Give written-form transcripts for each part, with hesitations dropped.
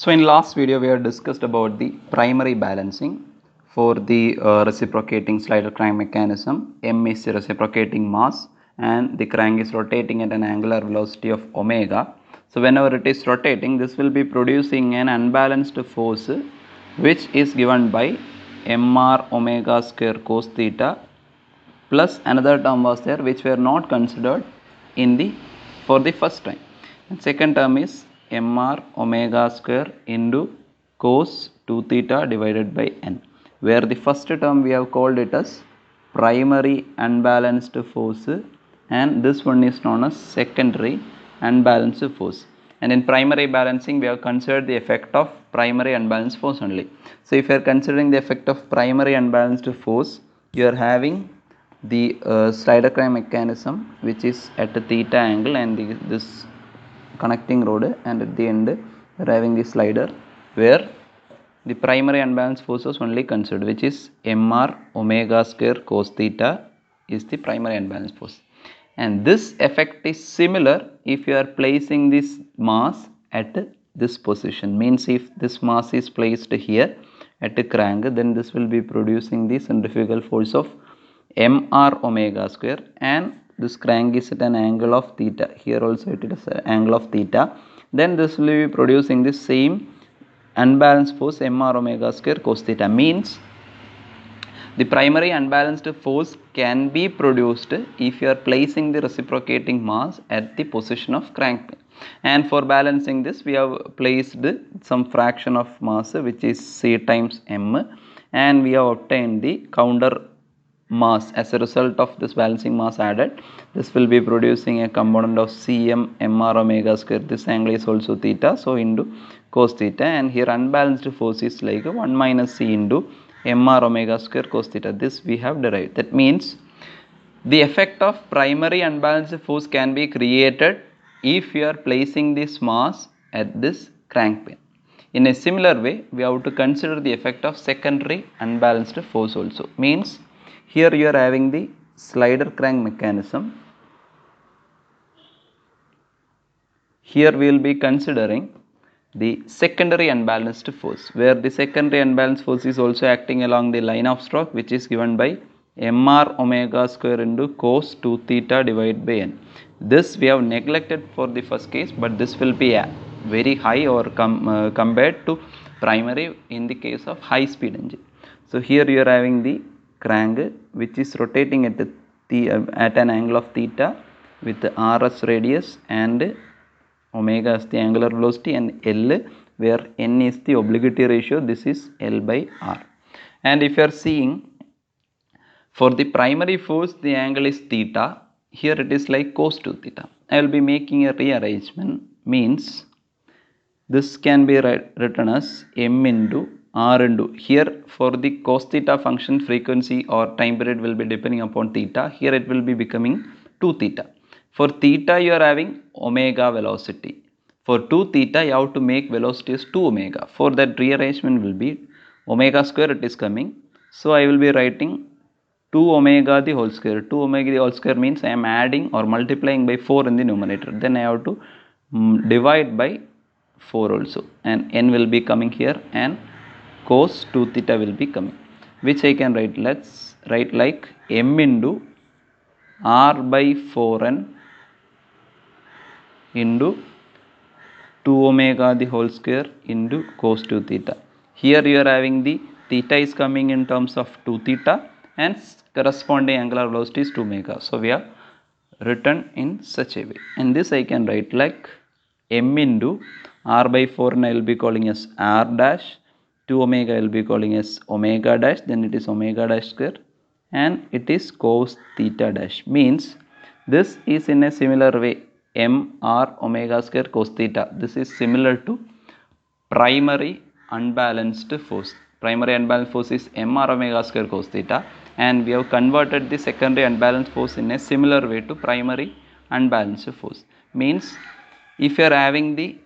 So in last video we have discussed about the primary balancing for the reciprocating slider crank mechanism. M is the reciprocating mass and the crank is rotating at an angular velocity of omega. So whenever it is rotating, this will be producing an unbalanced force which is given by mr omega square cos theta plus another term was there which were not considered in the for the first time. And second term is mr omega square into cos 2 theta divided by n, where the first term we have called it as primary unbalanced force and this one is known as secondary unbalanced force. And in primary balancing we have considered the effect of primary unbalanced force only. So if you are considering the effect of primary unbalanced force, you are having the slider crank mechanism which is at a theta angle and this connecting rod, and at the end we are having the slider where the primary unbalanced force was only considered, which is mr omega square cos theta is the primary unbalanced force. And this effect is similar if you are placing this mass at this position. Means if this mass is placed here at a crank, then this will be producing the centrifugal force of mr omega square, and this crank is at an angle of theta. Here also it is an angle of theta. Then this will be producing the same unbalanced force mr omega square cos theta. Means the primary unbalanced force can be produced if you are placing the reciprocating mass at the position of crank pin. And for balancing this, we have placed some fraction of mass which is c times m, and we have obtained the counter mass. As a result of this balancing mass added, this will be producing a component of cm mr omega square. This angle is also theta, so into cos theta, and here unbalanced force is like 1 minus c into mr omega square cos theta. This we have derived. That means the effect of primary unbalanced force can be created if you are placing this mass at this crank pin. In a similar way, we have to consider the effect of secondary unbalanced force also. Means here you are having the slider crank mechanism. Here we will be considering the secondary unbalanced force, where the secondary unbalanced force is also acting along the line of stroke, which is given by mr omega square into cos 2 theta divided by n. This we have neglected for the first case, but this will be very high or compared to primary in the case of high speed engine. So here you are having the crank which is rotating at an angle of theta with the rs radius, and omega is the angular velocity, and L where n is the obligatory ratio, this is L by R. And if you are seeing for the primary force the angle is theta, here it is like cos 2 theta. I will be making a rearrangement. Means this can be written as m into r into, here for the cos theta function frequency or time period will be depending upon theta. Here it will be becoming 2 theta. For theta you are having omega velocity. For 2 theta you have to make velocity as 2 omega. For that rearrangement will be omega square it is coming. So I will be writing 2 omega the whole square. 2 omega the whole square means I am adding or multiplying by 4 in the numerator. Then I have to divide by 4 also, and n will be coming here and cos 2 theta will be coming, which I can write. Let's write like m into r by 4n into 2 omega the whole square into cos 2 theta. Here you are having the theta is coming in terms of 2 theta and corresponding angular velocity is 2 omega. So we have written in such a way, and this I can write like m into r by 4 and I will be calling as r dash, 2 omega I will be calling as omega dash, then it is omega dash square, and it is cos theta dash. Means this is in a similar way m r omega square cos theta. This is similar to primary unbalanced force. Primary unbalanced force is mr omega square cos theta, and we have converted the secondary unbalanced force in a similar way to primary unbalanced force. Means if you are having the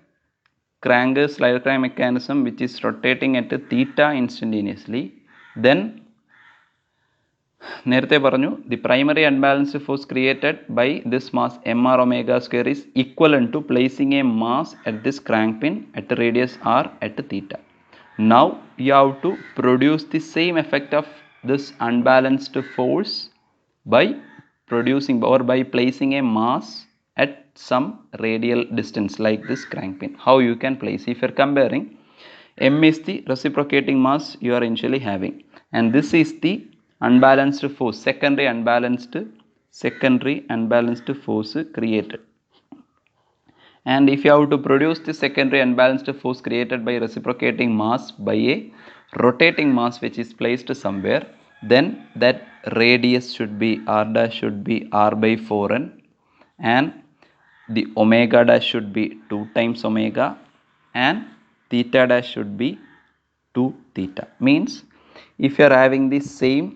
crank slider crank mechanism which is rotating at a theta instantaneously, then നേരത്തെ പറഞ്ഞു the primary unbalanced force created by this mass mr omega square is equivalent to placing a mass at this crank pin at radius r at theta. Now you have to produce the same effect of this unbalanced force by producing or by placing a mass at some radial distance like this crank pin. How you can place? If you are comparing, m is the reciprocating mass you are initially having, and this is the unbalanced force, secondary unbalanced force created. And if you have to produce the secondary unbalanced force created by reciprocating mass by a rotating mass which is placed somewhere, then that radius should be r dash should be r by 4n, and the omega dash should be 2 times omega, and theta dash should be 2 theta. Means if you are having the same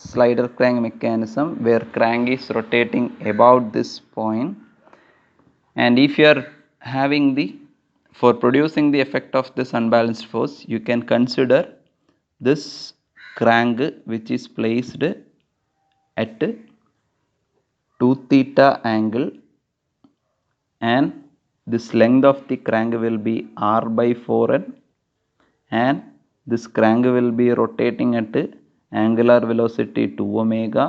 slider crank mechanism where crank is rotating about this point, and if you are having the, for producing the effect of this unbalanced force, you can consider this crank which is placed at 2 theta angle, and this length of the crank will be r by 4n, and this crank will be rotating at angular velocity 2 omega,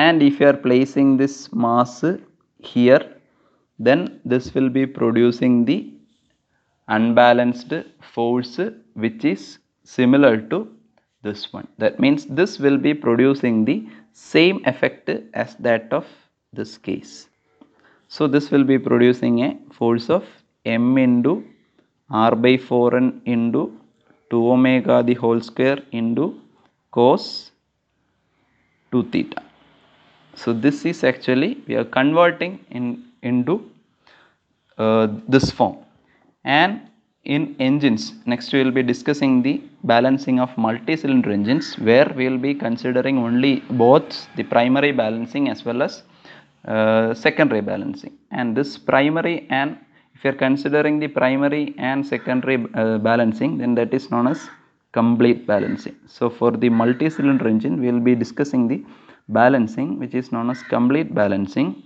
and if you are placing this mass here, then this will be producing the unbalanced force which is similar to this one. That means this will be producing the same effect as that of this case. So this will be producing a force of m into r by 4n into 2 omega the whole square into cos 2 theta. So this is actually, we are converting into this form. And in engines, next we will be discussing the balancing of multi-cylinder engines, where we will be considering only both the primary balancing as well as secondary balancing. And this primary, and if you are considering the primary and secondary balancing, then that is known as complete balancing. So for the multi-cylinder engine, we will be discussing the balancing which is known as complete balancing.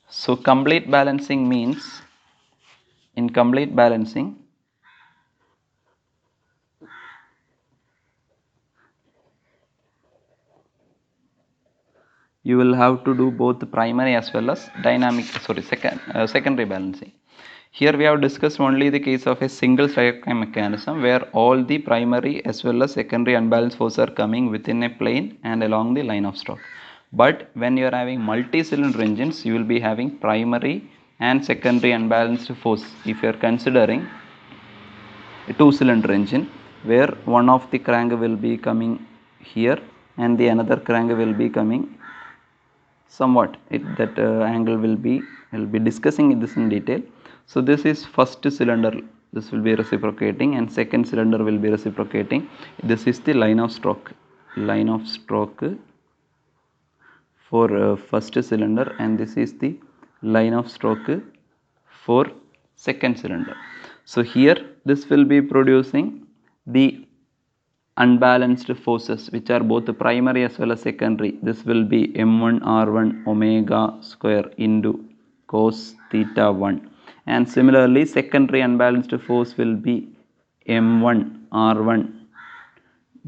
So complete balancing means, in complete balancing, you will have to do both primary as well as secondary balancing. Here we have discussed only the case of a single cycle mechanism where all the primary as well as secondary unbalanced forces are coming within a plane and along the line of stroke. But when you are having multi-cylinder engines, you will be having primary and secondary unbalanced force. If you are considering a two-cylinder engine where one of the crank will be coming here and the another crank will be coming somewhat, that angle will be, we'll be discussing this in detail. So this is first cylinder, this will be reciprocating, and second cylinder will be reciprocating. This is the line of stroke for first cylinder, and this is the line of stroke for second cylinder. So here this will be producing the unbalanced forces which are both primary as well as secondary. This will be m1 r1 omega square into cos theta 1, and similarly secondary unbalanced force will be m1 r1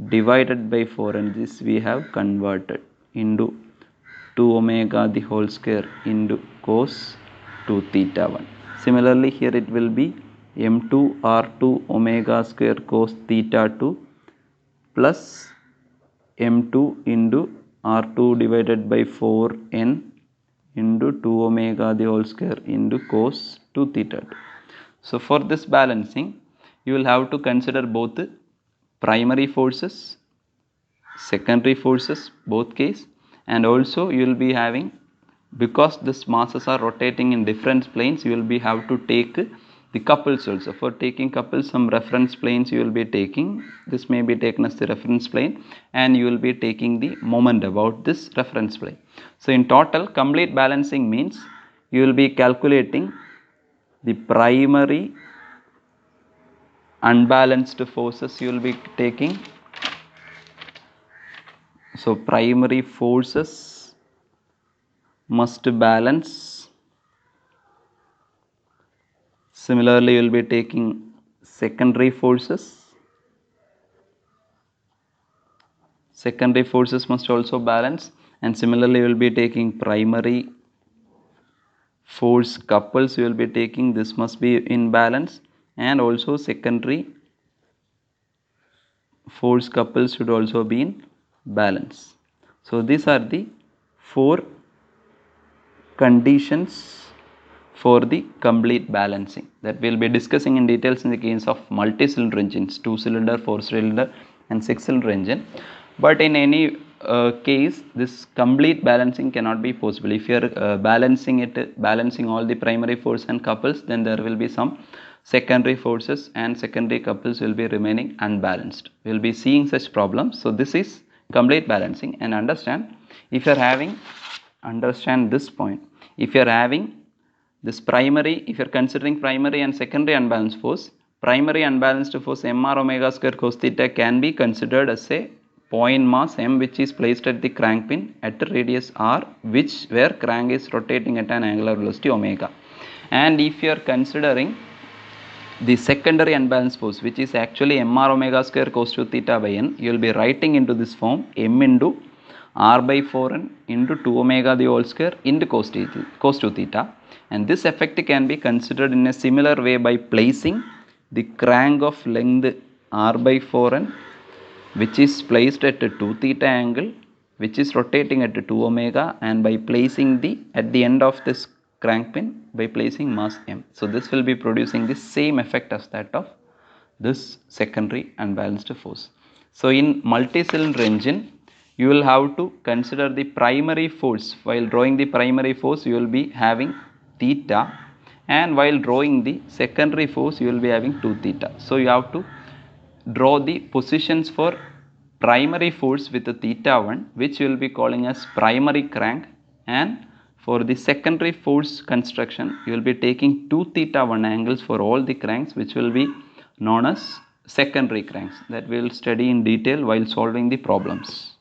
divided by 4, and this we have converted into 2 omega the whole square into cos 2 theta 1. Similarly here it will be m2 r2 omega square cos theta 2 plus m2 into r2 divided by 4n into 2 omega the whole square into cos 2 theta 2. So for this balancing, you will have to consider both primary forces, secondary forces, both case, and also you will be having, because these masses are rotating in different planes, you will be have to take the couples also. For taking couples, some reference planes you will be taking, this may be taken as the reference plane, and you will be taking the moment about this reference plane. So in total, complete balancing means you will be calculating the primary unbalanced forces, you will be taking So primary forces must balance. Similarly, you will be taking secondary forces. Secondary forces must also balance, and similarly you will be taking primary force couples, you will be taking, this must be in balance, and also secondary force couples should also be in balance. So these are the 4 conditions for the complete balancing that we will be discussing in details in the case of multi-cylinder engines, 2-cylinder, 4-cylinder and 6-cylinder engine. But in any case, this complete balancing cannot be possible. If you are balancing all the primary force and couples, then there will be some secondary forces and secondary couples will be remaining unbalanced. We will be seeing such problems. So this is complete balancing, and understand this point. If you are having this primary, if you are considering primary and secondary unbalanced force, primary unbalanced force mr omega square cos theta can be considered as a point mass m which is placed at the crank pin at radius r, where crank is rotating at an angular velocity omega. And if you are considering the secondary unbalanced force, which is actually mr omega square cos 2 theta by n, you will be writing into this form m into r by 4n into 2 omega the whole square into cos 2 theta. And this effect can be considered in a similar way by placing the crank of length r by 4n, which is placed at a 2 theta angle, which is rotating at 2 omega, and by placing at the end of this crank pin by placing mass m. So this will be producing the same effect as that of this secondary unbalanced force. So in multi-cylinder engine, you will have to consider the primary force. While drawing the primary force, you will be having theta, and while drawing the secondary force, you will be having 2 theta. So you have to draw the positions for primary force with the theta 1, which you will be calling as primary crank, and for the secondary force construction, you will be taking 2 theta 1 angles for all the cranks, which will be known as secondary cranks, that we will study in detail while solving the problems.